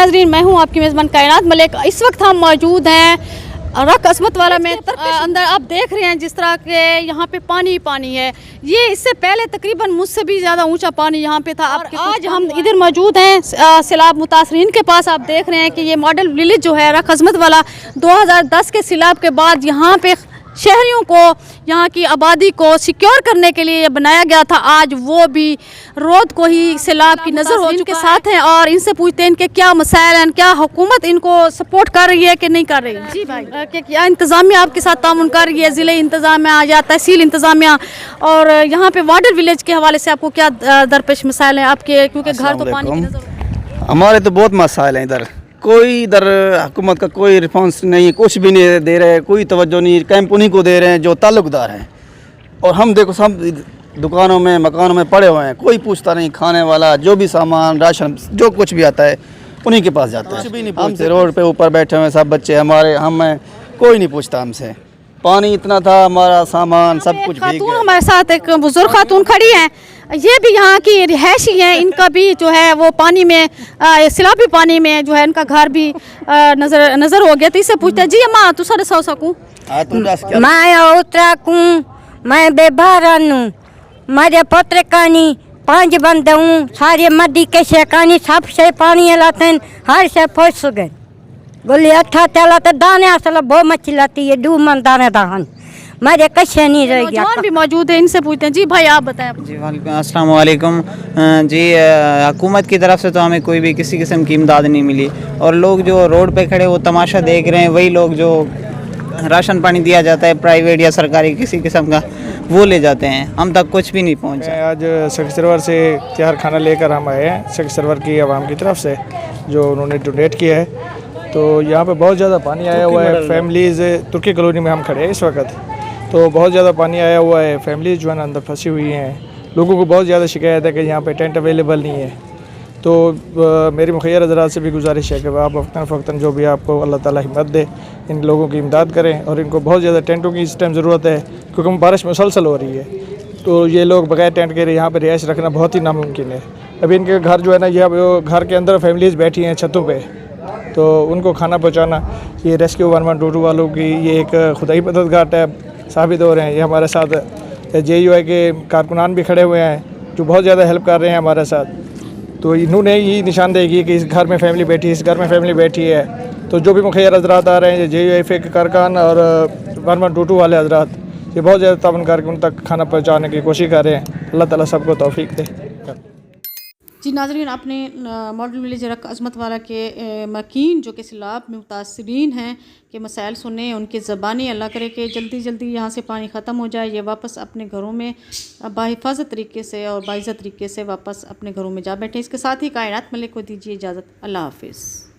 नाज़रीन, मैं हूं आपकी मेज़बान कायनात मलिक। इस वक्त हम मौजूद हैं रक अस्मत वाला में अंदर। आप देख रहे हैं जिस तरह के यहाँ पे पानी पानी है। ये इससे पहले तकरीबन मुझसे भी ज़्यादा ऊंचा पानी यहाँ पे था। और आज हम इधर मौजूद हैं सैलाब मुतासरीन के पास। आप देख रहे हैं कि ये मॉडल विलेज जो है रक अस्मत वाला 2010 के सैलाब के बाद यहाँ पे शहरियों को, यहाँ की आबादी को सिक्योर करने के लिए बनाया गया था। आज वो भी रोड को ही सैलाब की नज़र हो चुके साथ हैं और इनसे पूछते हैं इनके क्या मसाइल हैं, क्या हुकूमत इनको सपोर्ट कर रही है कि नहीं कर रही। जी भाई, क्या इंतज़ामिया आपके साथ तामुन कर रही है, ज़िले इंतज़ामिया या तहसील इंतज़ामिया, और यहाँ पे वाटर विलेज के हवाले से आपको क्या दरपेश मसाइल हैं आपके, क्योंकि घर तो पानी की नज़र। हमारे तो बहुत मसाइल हैं इधर। कोई इधर हुकूमत का कोई रिस्पॉन्स नहीं, कुछ भी नहीं दे रहे, कोई तवज्जो नहीं। कैंप उन्हीं को दे रहे हैं जो ताल्लुकदार हैं। और हम देखो सब दुकानों में मकानों में पड़े हुए हैं, कोई पूछता नहीं। खाने वाला जो भी सामान राशन जो कुछ भी आता है उन्हीं के पास जाता है। कुछ भी नहीं पूछते। रोड पे ऊपर बैठे हुए हैं सब बच्चे हमारे, हम हैं, कोई नहीं पूछता हमसे। पानी इतना था, हमारा सामान सब कुछ भीग गया। हमारे साथ एक बुजुर्ग खातून खड़ी हैं, ये भी यहाँ की रिहायशी हैं। इनका भी जो है वो पानी में सैलाबी पानी में जो है इनका घर भी नजर हो गया। तो इससे पूछते हैं जी अम्मा तू सारे सौ सकूँ मैं उतराकूँ, मैं बेबारानू, मेरे पुत्र कानी 5 बंदे हूँ, सारे मदी के शेकानी सबसे पानी लाते हैं, हर से फंस गए। बोले अच्छा चला तो दाने असल बहुत मच्छी लाती है, 2 मन दाने दान मेरे कशे नहीं रह गया। भी मौजूद है, इनसे पूछते हैं। जी भाई आप बताएं। जी अस्सलाम वालेकुम जी। हुकूमत की तरफ से तो हमें कोई भी किसी किस्म की इमदाद नहीं मिली, और लोग जो रोड पे खड़े वो तमाशा देख रहे हैं, वही लोग जो राशन पानी दिया जाता है प्राइवेट या सरकारी किसी किस्म का वो ले जाते हैं, हम तक कुछ भी नहीं पहुँचा। आज सेक्रेटरी सरवर से तैयार खाना लेकर हम आए हैं सेक्रेटरी सरवर की आवाम की तरफ से, जो उन्होंने डोनेट किया है। तो यहाँ पे बहुत ज़्यादा पानी आया हुआ है। फैमिलीज़ तुर्की कॉलोनी में हम खड़े हैं इस वक्त, तो बहुत ज़्यादा पानी आया हुआ है। फैमिलीज़ जो है ना अंदर फंसी हुई हैं। लोगों को बहुत ज़्यादा शिकायत है कि यहाँ पे टेंट अवेलेबल नहीं है। तो मेरी मुखैर हज़रात से भी गुजारिश है कि आप वक्तन फ़क्तन जो भी आपको अल्लाह ताला हिम्मत दे, इन लोगों की इमदाद करें। और इनको बहुत ज़्यादा टेंटों की इस टाइम ज़रूरत है, क्योंकि बारिश मुसलसल हो रही है। तो ये लोग बगैर टेंट के यहाँ पर रिहाइश रखना बहुत ही नामुमकिन है। अभी इनके घर जो है ना, ये घर के अंदर फैमिलीज़ बैठी हैं छतों पर, तो उनको खाना पहुँचाना ये रेस्क्यू 1122 वालों की ये एक खुदाई मददगार है साबित हो रहे हैं। ये हमारे साथ JUI के कारकुनान भी खड़े हुए हैं जो बहुत ज़्यादा हेल्प कर रहे हैं हमारे साथ। तो इन्होंने यही निशानदेही कि इस घर में फैमिली बैठी है, इस घर में फैमिली बैठी है। तो जो भी मुखैर हज़रात आ रहे हैं, JUI के कारकुनान और 1122 वाले हज़रात, ये बहुत ज़्यादा तावन करके उन तक खाना पहुँचाने की कोशिश कर रहे हैं। अल्लाह ताला सबको तौफीक दे। जी नाज़रीन, आपने मॉडल विलेज रक अस्मत वाला के मकीन जो कि सैलाब में मुतासरीन हैं के मसाइल सुने, उनके ज़बानी। अल्लाह करे कि जल्दी जल्दी यहाँ से पानी ख़त्म हो जाए, ये वापस अपने घरों में बाहिफाज़त तरीके से और बाइज़्ज़त तरीके से वापस अपने घरों में जा बैठे। इसके साथ ही कायनात मलिक को दीजिए इजाज़त। अल्लाह हाफिज़।